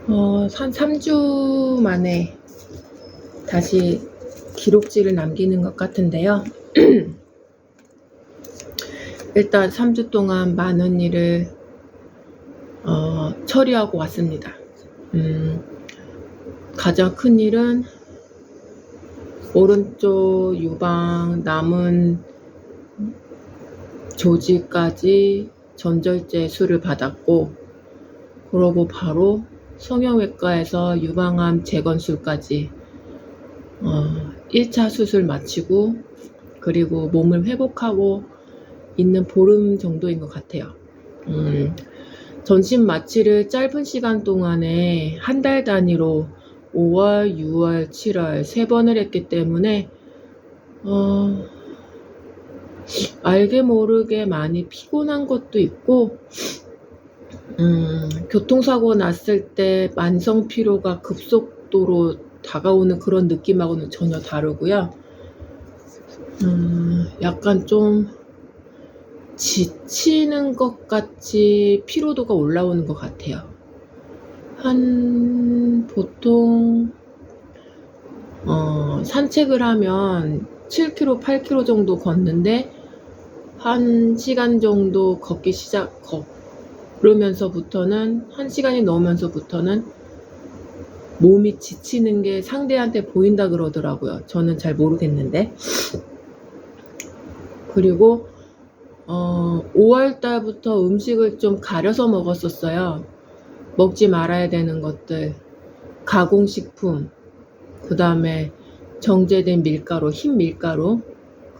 한 3주 만에 다시 기록지를 남기는 것 같은데요. 일단 3주 동안 많은 일을 처리하고 왔습니다. 가장 큰 일은 오른쪽 유방 남은 조직까지 전절제 수를 받았고, 그러고 바로 성형외과에서 유방암 재건술까지 1차 수술 마치고, 그리고 몸을 회복하고 있는 보름 정도인 것 같아요. 전신 마취를 짧은 시간 동안에 한 달 단위로 5월, 6월, 7월 3번을 했기 때문에 알게 모르게 많이 피곤한 것도 있고, 교통사고 났을 때 만성 피로가 급속도로 다가오는 그런 느낌하고는 전혀 다르고요. 약간 좀 지치는 것 같이 피로도가 올라오는 것 같아요. 보통 산책을 하면 7km, 8km 정도 걷는데 1시간 정도 걸으면서부터는 1시간이 넘으면서부터는 몸이 지치는 게 상대한테 보인다 그러더라고요. 저는 잘 모르겠는데. 그리고 5월 달부터 음식을 좀 가려서 먹었었어요. 먹지 말아야 되는 것들, 가공식품, 그 다음에 정제된 밀가루, 흰 밀가루,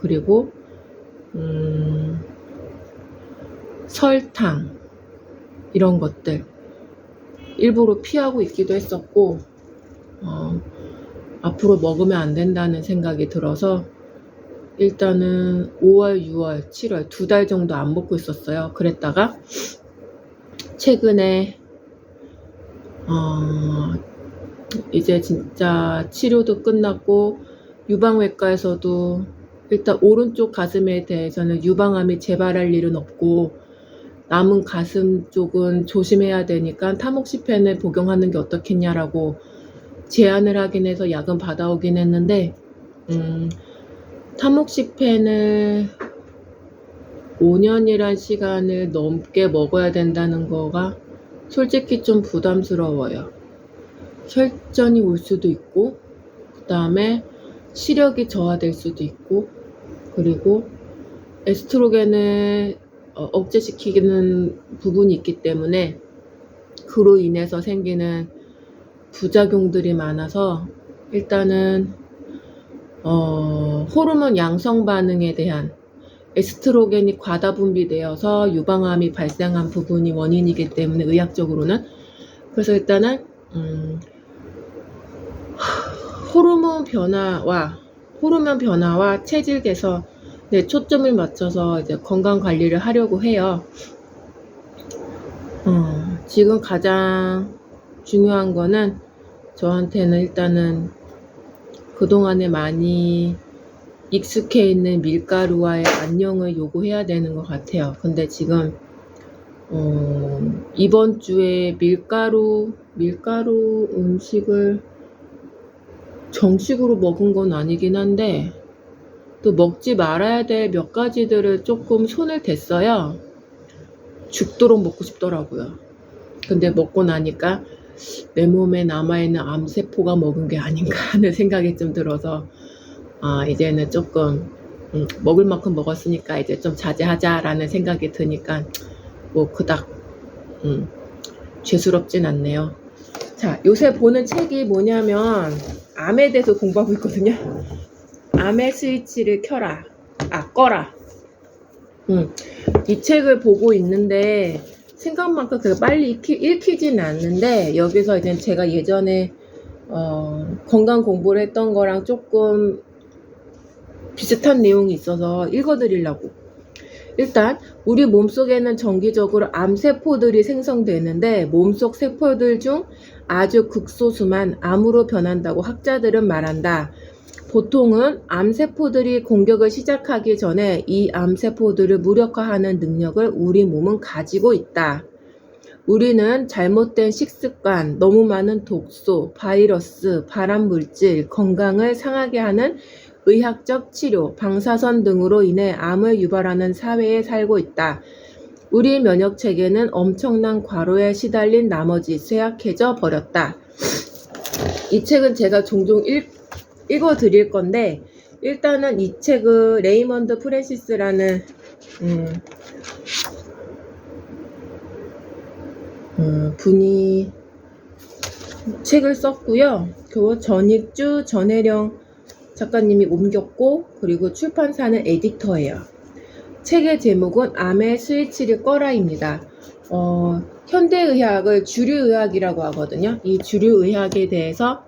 그리고 설탕, 이런 것들 일부러 피하고 있기도 했었고, 앞으로 먹으면 안 된다는 생각이 들어서 일단은 5월, 6월, 7월 2달 정도 안 먹고 있었어요. 그랬다가 최근에 이제 진짜 치료도 끝났고, 유방외과에서도 일단 오른쪽 가슴에 대해서는 유방암이 재발할 일은 없고, 남은 가슴 쪽은 조심해야 되니까 타모xifen 복용하는 게 어떻겠냐라고 제안을 하긴 해서 약은 받아오긴 했는데, 타모xifen을 5년이란 시간을 넘게 먹어야 된다는 거가 솔직히 좀 부담스러워요. 혈전이 올 수도 있고, 그 다음에 시력이 저하될 수도 있고, 그리고 에스트로겐을 억제시키는 부분이 있기 때문에 그로 인해서 생기는 부작용들이 많아서, 일단은 호르몬 양성 반응에 대한 에스트로겐이 과다 분비되어서 유방암이 발생한 부분이 원인이기 때문에, 의학적으로는. 그래서 일단은 호르몬 변화와 체질 개선에 초점을 맞춰서 이제 건강 관리를 하려고 해요. 지금 가장 중요한 거는 저한테는 일단은 그동안에 많이 익숙해 있는 밀가루와의 안녕을 요구해야 되는 것 같아요. 근데 지금 이번 주에 밀가루 음식을 정식으로 먹은 건 아니긴 한데, 또 먹지 말아야 될 몇 가지들을 조금 손을 댔어요. 죽도록 먹고 싶더라고요. 근데 먹고 나니까 내 몸에 남아있는 암세포가 먹은 게 아닌가 하는 생각이 좀 들어서, 이제는 조금 먹을 만큼 먹었으니까 이제 좀 자제하자라는 생각이 드니까 뭐 그닥 죄스럽진 않네요. 자, 요새 보는 책이 뭐냐면 암에 대해서 공부하고 있거든요. 암의 스위치를 꺼라. 이 책을 보고 있는데 생각만큼 그렇게 빨리 읽히지는 않는데, 여기서 이제 제가 예전에 건강 공부를 했던 거랑 조금 비슷한 내용이 있어서 읽어드리려고. 일단 우리 몸속에는 정기적으로 암세포들이 생성되는데, 몸속 세포들 중 아주 극소수만 암으로 변한다고 학자들은 말한다. 보통은 암세포들이 공격을 시작하기 전에 이 암세포들을 무력화하는 능력을 우리 몸은 가지고 있다. 우리는 잘못된 식습관, 너무 많은 독소, 바이러스, 발암물질, 건강을 상하게 하는 의학적 치료, 방사선 등으로 인해 암을 유발하는 사회에 살고 있다. 우리 면역체계는 엄청난 과로에 시달린 나머지 쇠약해져 버렸다. 이 책은 제가 종종 읽어 드릴 건데, 일단은 이 책은 레이먼드 프랜시스라는 분이 책을 썼고요. 그 전익주, 전혜령 작가님이 옮겼고, 그리고 출판사는 에디터예요. 책의 제목은 암의 스위치를 꺼라입니다. 현대의학을 주류의학이라고 하거든요. 이 주류의학에 대해서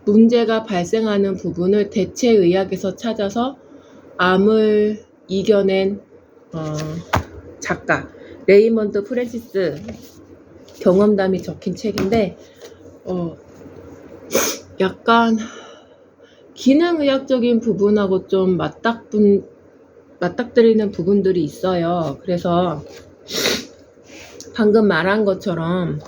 문제가 발생하는 부분을 대체의학에서 찾아서 암을 이겨낸 작가 레이먼드 프랜시스 경험담이 적힌 책인데, 약간 기능의학적인 부분하고 좀 맞닥뜨리는 부분들이 있어요. 그래서 방금 말한 것처럼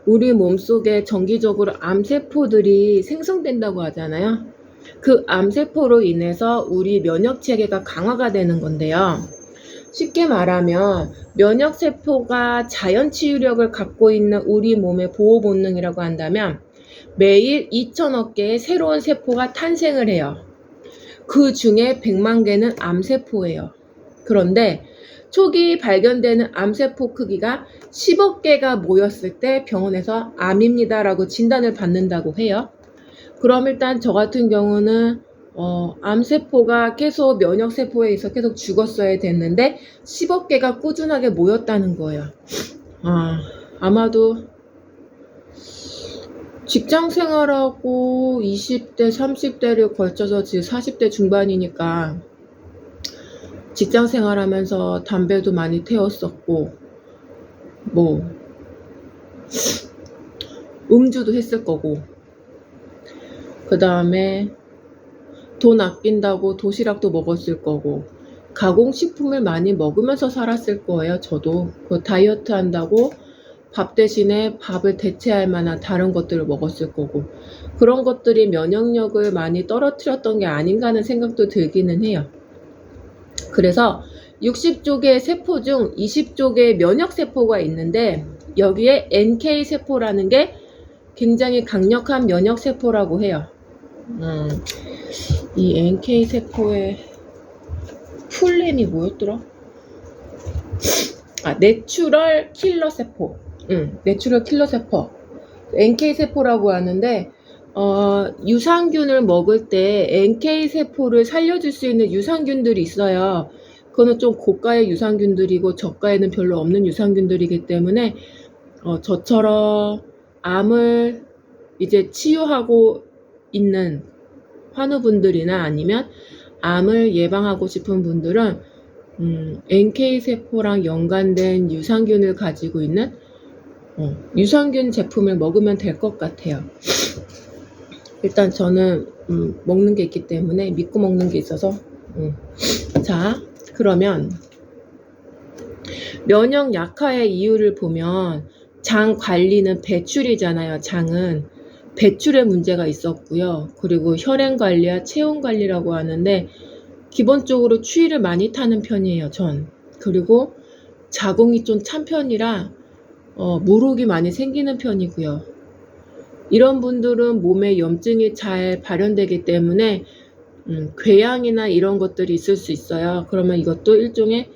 우리 몸속에 정기적으로 암세포들이 생성된다고 하잖아요. 그 암세포로 인해서 우리 면역체계가 강화가 되는 건데요. 쉽게 말하면 면역세포가 자연치유력을 갖고 있는 우리 몸의 보호본능이라고 한다면 매일 2천억 개의 새로운 세포가 탄생을 해요. 그 중에 100만 개는 암세포예요. 그런데 초기 발견되는 암세포 크기가 10억 개가 모였을 때 병원에서 암입니다 라고 진단을 받는다고 해요. 그럼 일단 저 같은 경우는 암세포가 계속 면역세포에 의해서 계속 죽었어야 됐는데 10억 개가 꾸준하게 모였다는 거예요. 아마도 직장 생활하고 20대, 30대를 걸쳐서 지금 40대 중반이니까 직장 생활하면서 담배도 많이 태웠었고, 음주도 했을 거고, 그 다음에 돈 아낀다고 도시락도 먹었을 거고, 가공식품을 많이 먹으면서 살았을 거예요. 저도 그 다이어트 한다고 밥 대신에 밥을 대체할 만한 다른 것들을 먹었을 거고, 그런 것들이 면역력을 많이 떨어뜨렸던 게 아닌가 하는 생각도 들기는 해요. 그래서 60조 개의 세포 중 20조 개의 면역세포가 있는데, 여기에 NK세포라는 게 굉장히 강력한 면역세포라고 해요. 이 NK세포의 풀네임이 뭐였더라? 내추럴 킬러 세포. 내추럴 킬러 세포. NK세포라고 하는데, 유산균을 먹을 때 NK세포를 살려줄 수 있는 유산균들이 있어요. 그거는 좀 고가의 유산균들이고 저가에는 별로 없는 유산균들이기 때문에 저처럼 암을 이제 치유하고 있는 환우분들이나 아니면 암을 예방하고 싶은 분들은 NK세포랑 연관된 유산균을 가지고 있는 유산균 제품을 먹으면 될 것 같아요. 일단 저는 먹는 게 있기 때문에 믿고 먹는 게 있어서 자, 그러면 면역 약화의 이유를 보면 장 관리는 배출이잖아요. 장은 배출에 문제가 있었고요. 그리고 혈행 관리와 체온 관리라고 하는데 기본적으로 추위를 많이 타는 편이에요. 전. 그리고 자궁이 좀 찬 편이라 물혹이 많이 생기는 편이고요. 이런 분들은 몸에 염증이 잘 발현되기 때문에 궤양이나 이런 것들이 있을 수 있어요. 그러면 이것도 일종의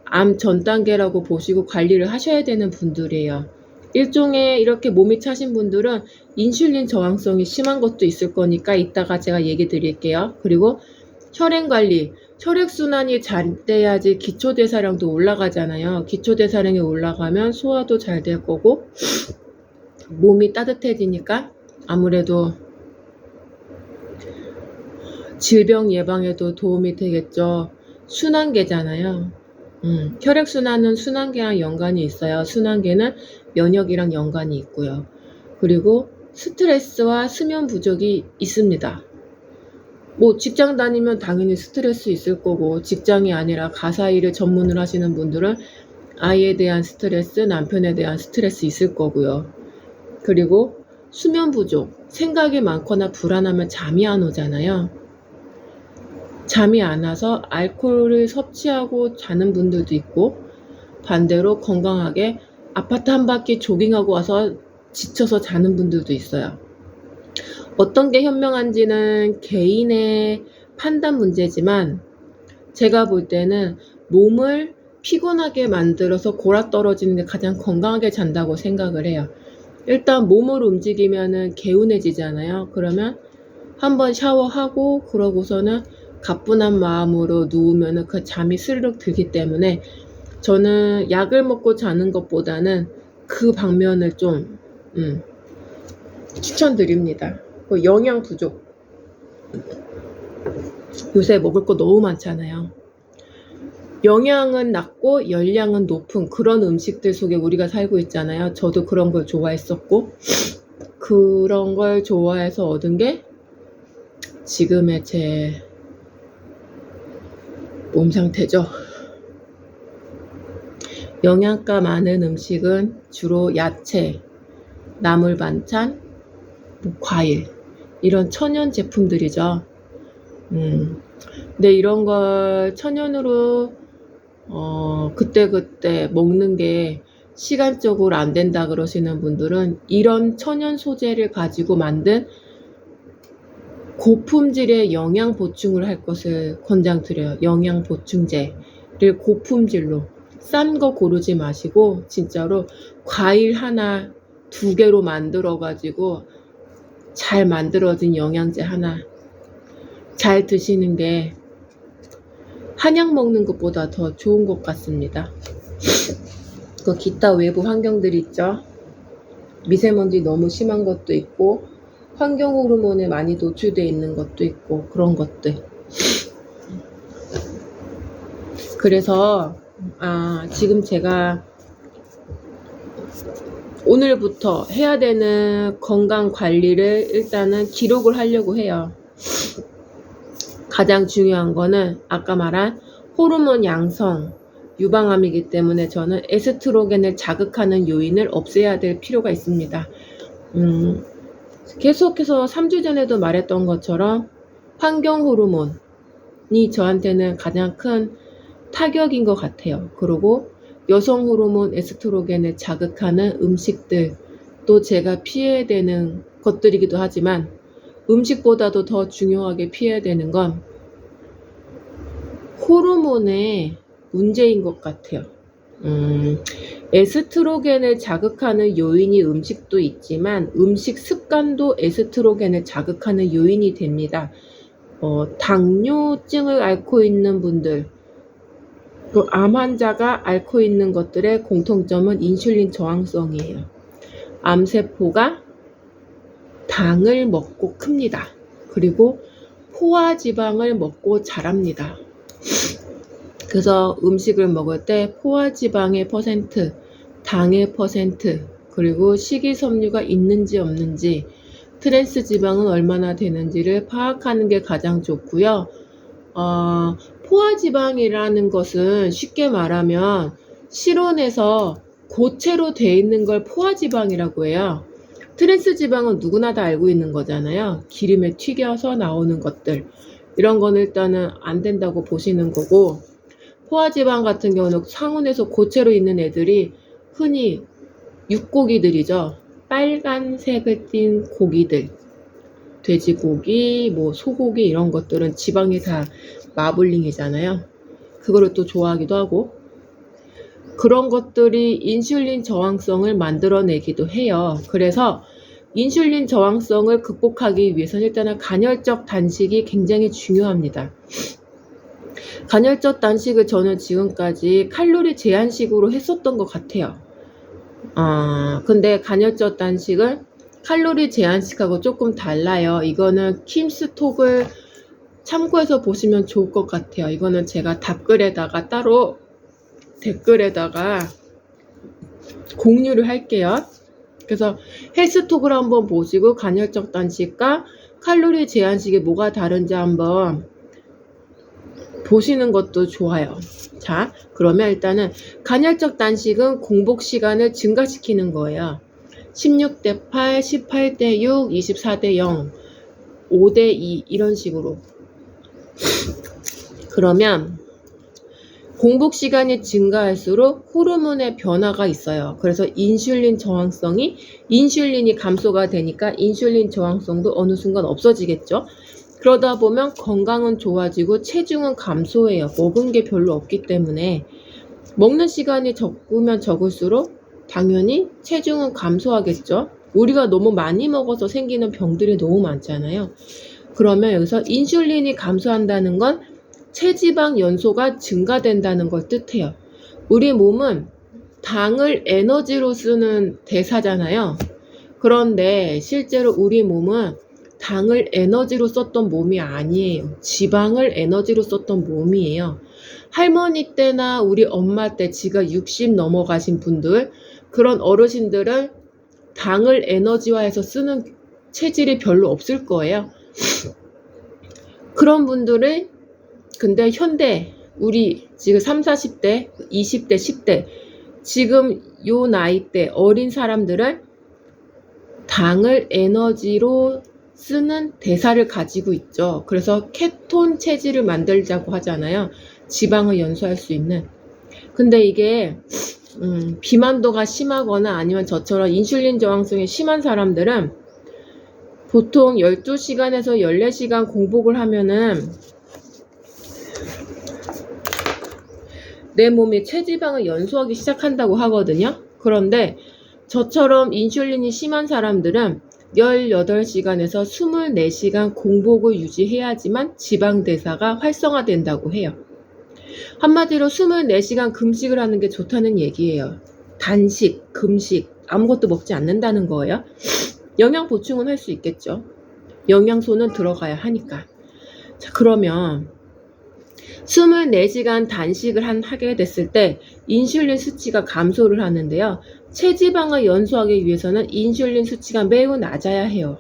암 전 단계라고 보시고 관리를 하셔야 되는 분들이에요. 일종의 이렇게 몸이 차신 분들은 인슐린 저항성이 심한 것도 있을 거니까 이따가 제가 얘기 드릴게요. 그리고 혈행 관리, 혈액순환이 잘 돼야지 기초대사량도 올라가잖아요. 기초대사량이 올라가면 소화도 잘 될 거고 몸이 따뜻해지니까 아무래도 질병 예방에도 도움이 되겠죠. 순환계잖아요. 혈액순환은 순환계랑 연관이 있어요. 순환계는 면역이랑 연관이 있고요. 그리고 스트레스와 수면 부족이 있습니다. 직장 다니면 당연히 스트레스 있을 거고, 직장이 아니라 가사 일을 전문을 하시는 분들은 아이에 대한 스트레스, 남편에 대한 스트레스 있을 거고요. 그리고 수면 부족, 생각이 많거나 불안하면 잠이 안 오잖아요. 잠이 안 와서 알코올을 섭취하고 자는 분들도 있고, 반대로 건강하게 아파트 한 바퀴 조깅하고 와서 지쳐서 자는 분들도 있어요. 어떤 게 현명한지는 개인의 판단 문제지만 제가 볼 때는 몸을 피곤하게 만들어서 골아떨어지는 게 가장 건강하게 잔다고 생각을 해요. 일단 몸을 움직이면은 개운해지잖아요. 그러면 한번 샤워하고 그러고서는 가뿐한 마음으로 누우면은 그 잠이 스르륵 들기 때문에 저는 약을 먹고 자는 것보다는 그 방면을 좀 추천드립니다. 영양 부족. 요새 먹을 거 너무 많잖아요. 영양은 낮고 열량은 높은 그런 음식들 속에 우리가 살고 있잖아요. 저도 그런 걸 좋아했었고, 그런 걸 좋아해서 얻은 게 지금의 제 몸 상태죠. 영양가 많은 음식은 주로 야채, 나물 반찬, 과일, 이런 천연 제품들이죠. 근데 이런 걸 천연으로 그때그때 먹는 게 시간적으로 안 된다 그러시는 분들은 이런 천연 소재를 가지고 만든 고품질의 영양 보충을 할 것을 권장드려요. 영양 보충제를 고품질로 싼 거 고르지 마시고 진짜로 과일 하나, 2개로 만들어 가지고 잘 만들어진 영양제 하나 잘 드시는 게 한약 먹는 것보다 더 좋은 것 같습니다. 그 기타 외부 환경들이 있죠. 미세먼지 너무 심한 것도 있고 환경 호르몬에 많이 노출되어 있는 것도 있고 그런 것들. 그래서 지금 제가 오늘부터 해야 되는 건강 관리를 일단은 기록을 하려고 해요. 가장 중요한 거는 아까 말한 호르몬 양성, 유방암이기 때문에 저는 에스트로겐을 자극하는 요인을 없애야 될 필요가 있습니다. 계속해서 3주 전에도 말했던 것처럼 환경 호르몬이 저한테는 가장 큰 타격인 것 같아요. 그리고 여성 호르몬 에스트로겐을 자극하는 음식들 또 제가 피해야 되는 것들이기도 하지만 음식보다도 더 중요하게 피해야 되는 건 호르몬의 문제인 것 같아요. 에스트로겐을 자극하는 요인이 음식도 있지만 음식 습관도 에스트로겐을 자극하는 요인이 됩니다. 당뇨증을 앓고 있는 분들, 또 암 환자가 앓고 있는 것들의 공통점은 인슐린 저항성이에요. 암세포가 당을 먹고 큽니다. 그리고 포화지방을 먹고 자랍니다. 그래서 음식을 먹을 때 포화지방의 퍼센트, 당의 퍼센트, 그리고 식이섬유가 있는지 없는지, 트랜스 지방은 얼마나 되는지를 파악하는 게 가장 좋고요. 포화지방이라는 것은 쉽게 말하면 실온에서 고체로 되어 있는 걸 포화지방이라고 해요. 트랜스 지방은 누구나 다 알고 있는 거잖아요. 기름에 튀겨서 나오는 것들. 이런 거는 일단은 안 된다고 보시는 거고, 포화지방 같은 경우는 상온에서 고체로 있는 애들이 흔히 육고기들이죠. 빨간색을 띤 고기들. 돼지고기, 소고기 이런 것들은 지방이 다 마블링이잖아요. 그거를 또 좋아하기도 하고. 그런 것들이 인슐린 저항성을 만들어내기도 해요. 그래서 인슐린 저항성을 극복하기 위해서는 일단은 간헐적 단식이 굉장히 중요합니다. 간헐적 단식을 저는 지금까지 칼로리 제한식으로 했었던 것 같아요. 근데 간헐적 단식은 칼로리 제한식하고 조금 달라요. 이거는 킴스톡을 참고해서 보시면 좋을 것 같아요. 이거는 제가 답글에다가 따로 댓글에다가 공유를 할게요. 그래서 헬스톡을 한번 보시고 간헐적 단식과 칼로리 제한식이 뭐가 다른지 한번 보시는 것도 좋아요. 자, 그러면 일단은 간헐적 단식은 공복 시간을 증가시키는 거예요. 16대 8, 18대 6, 24대 0, 5대 2 이런 식으로. 그러면 공복 시간이 증가할수록 호르몬의 변화가 있어요. 그래서 인슐린이 감소가 되니까 인슐린 저항성도 어느 순간 없어지겠죠. 그러다 보면 건강은 좋아지고 체중은 감소해요. 먹은 게 별로 없기 때문에. 먹는 시간이 적으면 적을수록 당연히 체중은 감소하겠죠. 우리가 너무 많이 먹어서 생기는 병들이 너무 많잖아요. 그러면 여기서 인슐린이 감소한다는 건 체지방 연소가 증가된다는 걸 뜻해요. 우리 몸은 당을 에너지로 쓰는 대사잖아요. 그런데 실제로 우리 몸은 당을 에너지로 썼던 몸이 아니에요. 지방을 에너지로 썼던 몸이에요. 할머니 때나 우리 엄마 때 지가 60 넘어가신 분들, 그런 어르신들은 당을 에너지화해서 쓰는 체질이 별로 없을 거예요. 그런 분들은 근데 현대 우리 지금 30, 40대, 20대, 10대 지금 요 나이대 어린 사람들은 당을 에너지로 쓰는 대사를 가지고 있죠. 그래서 케톤 체질을 만들자고 하잖아요. 지방을 연소할 수 있는. 근데 이게 비만도가 심하거나 아니면 저처럼 인슐린 저항성이 심한 사람들은 보통 12시간에서 14시간 공복을 하면은 내 몸이 체지방을 연소하기 시작한다고 하거든요. 그런데 저처럼 인슐린이 심한 사람들은 18시간에서 24시간 공복을 유지해야지만 지방 대사가 활성화된다고 해요. 한마디로 24시간 금식을 하는 게 좋다는 얘기예요. 단식, 금식, 아무것도 먹지 않는다는 거예요. 영양 보충은 할 수 있겠죠. 영양소는 들어가야 하니까. 자, 그러면 24시간 단식을 하게 됐을 때 인슐린 수치가 감소를 하는데요. 체지방을 연소하기 위해서는 인슐린 수치가 매우 낮아야 해요.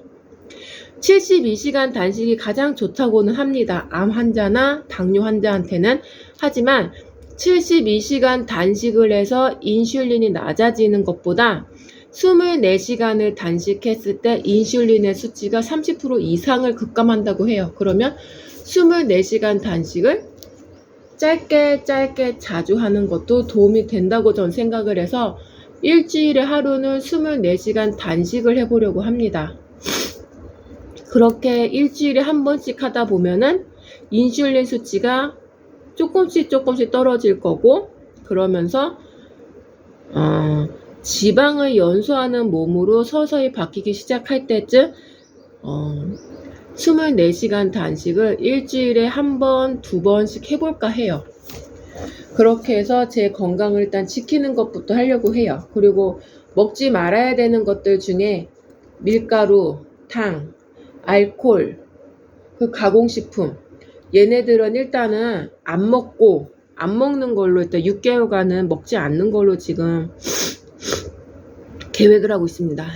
72시간 단식이 가장 좋다고는 합니다. 암 환자나 당뇨 환자한테는. 하지만 72시간 단식을 해서 인슐린이 낮아지는 것보다 24시간을 단식했을 때 인슐린의 수치가 30% 이상을 급감한다고 해요. 그러면 24시간 단식을 짧게 자주 하는 것도 도움이 된다고 전 생각을 해서 일주일에 하루는 24시간 단식을 해보려고 합니다. 그렇게 일주일에 한 번씩 하다 보면은 인슐린 수치가 조금씩 떨어질 거고, 그러면서 지방을 연소하는 몸으로 서서히 바뀌기 시작할 때쯤 24시간 단식을 일주일에 한 번, 두 번씩 해볼까 해요. 그렇게 해서 제 건강을 일단 지키는 것부터 하려고 해요. 그리고 먹지 말아야 되는 것들 중에 밀가루, 당, 알코올, 그 가공식품, 얘네들은 일단은 안 먹는 걸로 일단 6개월간은 먹지 않는 걸로 지금 계획을 하고 있습니다.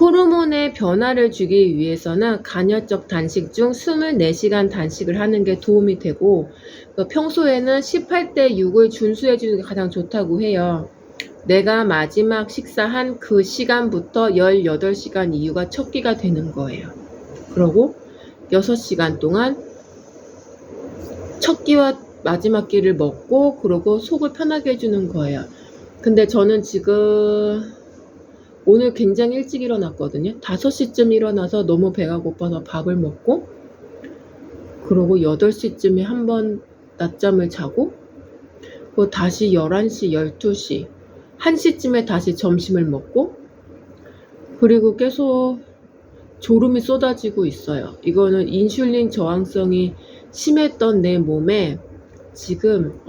호르몬의 변화를 주기 위해서는 간헐적 단식 중 24시간 단식을 하는 게 도움이 되고, 평소에는 18대 6을 준수해 주는 게 가장 좋다고 해요. 내가 마지막 식사한 그 시간부터 18시간 이후가 첫 끼가 되는 거예요. 그러고 6시간 동안 첫 끼와 마지막 끼를 먹고, 그러고 속을 편하게 해주는 거예요. 근데 저는 지금 오늘 굉장히 일찍 일어났거든요. 5시쯤 일어나서 너무 배가 고파서 밥을 먹고, 그러고 8시쯤에 한번 낮잠을 자고, 그리고 다시 11시, 12시, 1시쯤에 다시 점심을 먹고, 그리고 계속 졸음이 쏟아지고 있어요. 이거는 인슐린 저항성이 심했던 내 몸에 지금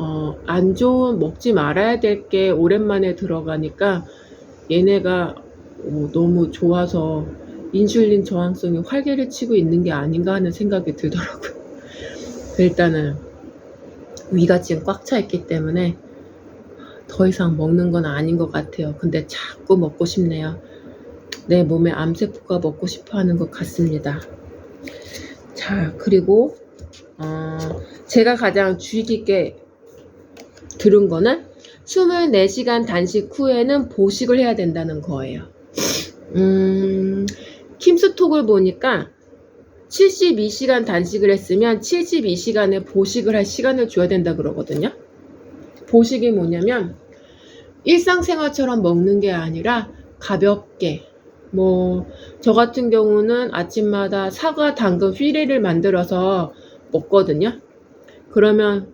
안 좋은, 먹지 말아야 될 게 오랜만에 들어가니까 얘네가 너무 좋아서 인슐린 저항성이 활개를 치고 있는 게 아닌가 하는 생각이 들더라고요. 일단은 위가 지금 꽉 차 있기 때문에 더 이상 먹는 건 아닌 것 같아요. 근데 자꾸 먹고 싶네요. 내 몸에 암세포가 먹고 싶어 하는 것 같습니다. 자, 그리고 제가 가장 주의 깊게 들은 거는 24시간 단식 후에는 보식을 해야 된다는 거예요. 킴스톡을 보니까 72시간 단식을 했으면 72시간에 보식을 할 시간을 줘야 된다 그러거든요. 보식이 뭐냐면 일상생활처럼 먹는 게 아니라 가볍게, 저 같은 경우는 아침마다 사과, 당근, 휘레를 만들어서 먹거든요. 그러면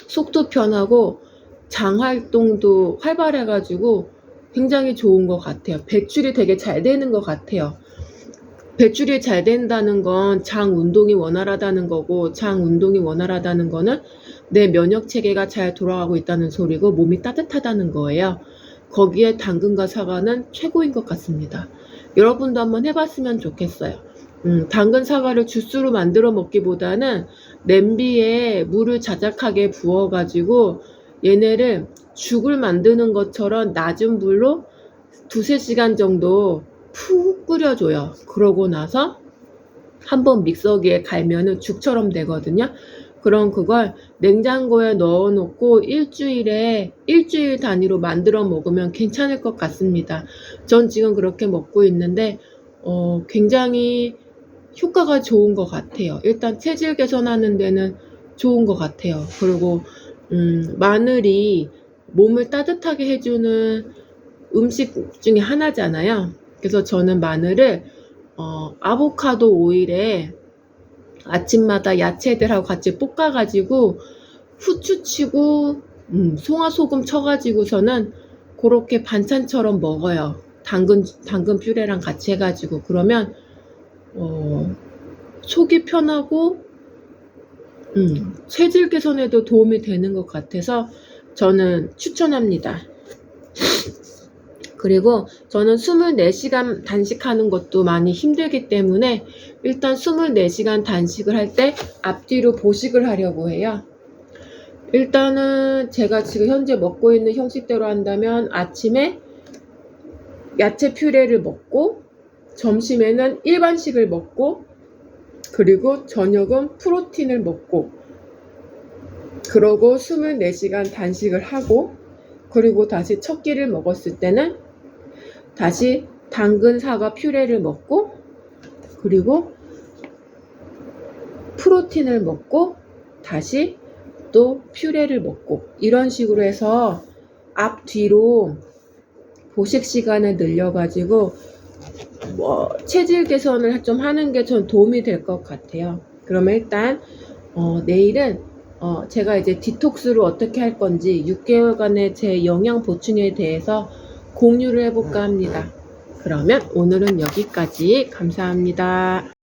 속도 편하고 장 활동도 활발해가지고 굉장히 좋은 것 같아요. 배출이 되게 잘 되는 것 같아요. 배출이 잘 된다는 건 장 운동이 원활하다는 거고, 장 운동이 원활하다는 거는 내 면역 체계가 잘 돌아가고 있다는 소리고, 몸이 따뜻하다는 거예요. 거기에 당근과 사과는 최고인 것 같습니다. 여러분도 한번 해봤으면 좋겠어요. 당근 사과를 주스로 만들어 먹기보다는 냄비에 물을 자작하게 부어가지고 얘네를 죽을 만드는 것처럼 낮은 불로 2-3시간 정도 푹 끓여줘요. 그러고 나서 한번 믹서기에 갈면은 죽처럼 되거든요. 그럼 그걸 냉장고에 넣어놓고 일주일 단위로 만들어 먹으면 괜찮을 것 같습니다. 전 지금 그렇게 먹고 있는데 굉장히 효과가 좋은 것 같아요. 일단 체질 개선하는 데는 좋은 것 같아요. 그리고 마늘이 몸을 따뜻하게 해주는 음식 중에 하나잖아요. 그래서 저는 마늘을 아보카도 오일에 아침마다 야채들하고 같이 볶아가지고 후추 치고 송화소금 쳐가지고서는 그렇게 반찬처럼 먹어요. 당근 퓨레랑 같이 해가지고. 그러면 속이 편하고 체질 개선에도 도움이 되는 것 같아서 저는 추천합니다. 그리고 저는 24시간 단식하는 것도 많이 힘들기 때문에 일단 24시간 단식을 할 때 앞뒤로 보식을 하려고 해요. 일단은 제가 지금 현재 먹고 있는 형식대로 한다면 아침에 야채 퓨레를 먹고, 점심에는 일반식을 먹고, 그리고 저녁은 프로틴을 먹고, 그러고 24시간 단식을 하고, 그리고 다시 첫 끼를 먹었을 때는 다시 당근 사과 퓨레를 먹고, 그리고 프로틴을 먹고, 다시 또 퓨레를 먹고, 이런 식으로 해서 앞뒤로 보식 시간을 늘려가지고 체질 개선을 좀 하는 게 전 도움이 될 것 같아요. 그러면 일단 내일은 제가 이제 디톡스를 어떻게 할 건지 6개월간의 제 영양 보충에 대해서 공유를 해볼까 합니다. 그러면 오늘은 여기까지. 감사합니다.